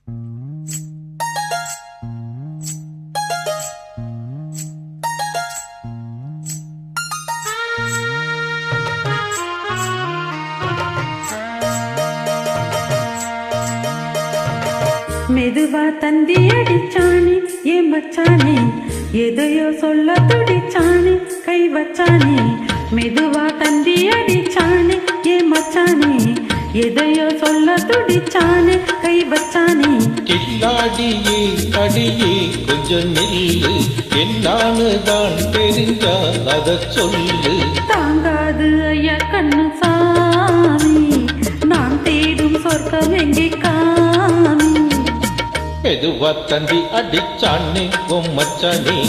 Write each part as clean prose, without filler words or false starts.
மெதுவா தந்தி அடிச்சானே ஏ மச்சானே, எதையோ சொல்ல துடிச்சானே கை வச்சானே. மெதுவா தந்தி அடிச்சானே ஏ மச்சானே, எதையோ சொல்ல துடிச்சானே கை வச்சானே. கில்லாடியே அடியே கொஞ்சம் நில்லு, என்னான்னு தான் தெரிஞ்சா அத சொல்லு. தாங்காது ஐயா கண்ணு சாமி, நான் தேடும் சொர்க்கம் எங்கே காமி. மெதுவா தந்தி அடிச்சானே உன் மச்சானே,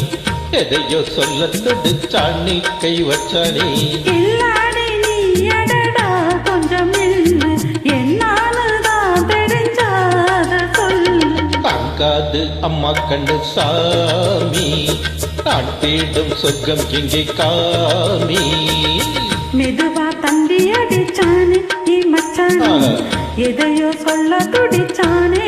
எதையோ சொல்ல துடிச்சானே கை வச்சானே. இல்லாடி நீ அடடா கொஞ்சம் நில்லு, என்னாலதான் தெரிஞ்சாத சொல்லு. தாங்காது அம்மா கண்ணு சாமி, நான் தேடும் சொர்க்கம் எங்கே காமி. மெதுவா தந்தி அடிச்சானே நீ மச்சானே, எதையோ சொல்ல துடிச்சானே.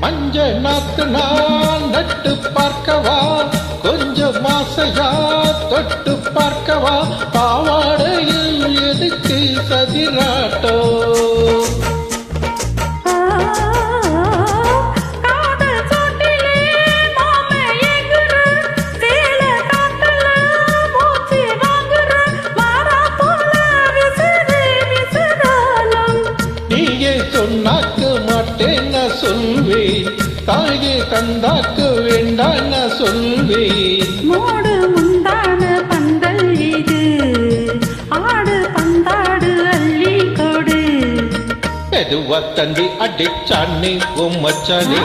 மஞ்ச நாத்து நான் நட்டு பார்க்கவா, கொஞ்சம் மாசையா தொட்டு பார்க்கவா. பாவாடையில் எதுக்கு சதிராட்டோ, நீயே சொன்னாக்க மாட்டேன் நான் சொல்வேன், தாயே தந்தாக்க வேண்டாம் நான் சொல்வேன். மூடு முந்தான பந்தல் இது, ஆடு பந்தாடு அள்ளி கொடு. மெதுவா தந்தி அடிச்சானே உன் மச்சானே,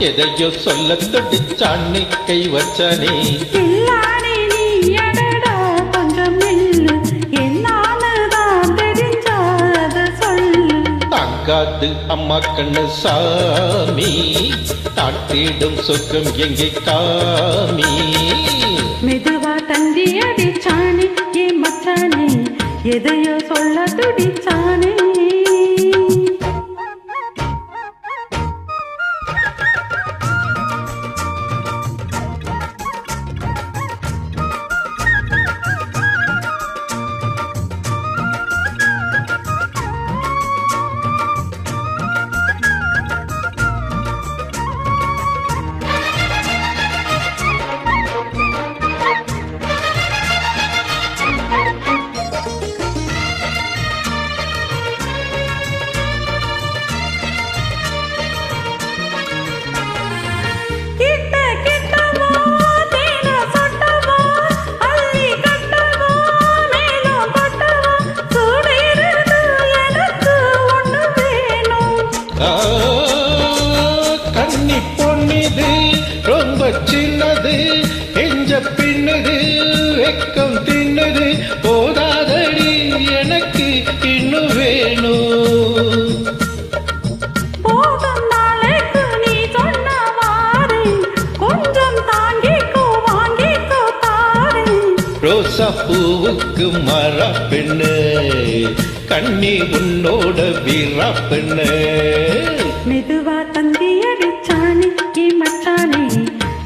எதையோ சொல்ல துடிச்சானே கை வச்சானே. இல்லாடி நீ அடடா கொஞ்சம் நில்லு, என்னாலதான் தெரிஞ்சாத சொல்லு. தாங்காது அம்மா கண்ணு சாமி, நான் தேடும் சொர்க்கம் எங்கே காமி. மெதுவா தந்தி அடிச்சானே ஏ மச்சானே, எதையோ சொல்ல துடிச்சானே. கண்ணி பொண்ணிது ரொம்ப சின்னது, எஞ்ச பின்னது வெக்கம் தின்னது. போதாதடி எனக்கு இன்னும் வேணும். போதும் நாளைக்கு நீ சொன்னவாறு, கொஞ்சம் தாங்கிக்கோ வாங்கிக்கோ தாரு. ரோசா பூவுக்கு மர பெண்ணு, கண்ணி உன்னோட வீரா பெண்ணு. மெதுவா தந்தி அடிச்சானே ஏ மச்சானே,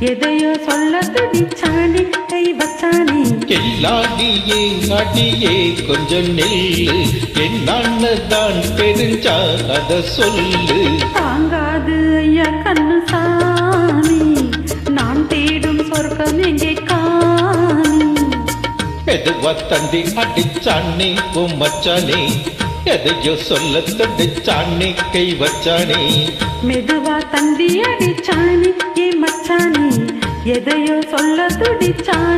எதையோ சொல்ல துடிச்சானே கை வச்சானே. எல்லாடியே அடியே கொஞ்சம் நெல்லு, என்னான்னு தான் தெரிஞ்சா அத சொல்லு. தாங்காது ஐயா கண்ணு சாமி, நான் தேடும் சொர்க்கம் எங்கே காமி. மெதுவா தந்தி அடிச்சானே உன் மச்சானே, எதையோ சொல்ல துடிச்சானே கை வச்சானே. மெதுவா தந்தி அடிச்சானே ஏ மச்சானே, எதையோ சொல்ல துடிச்சானே.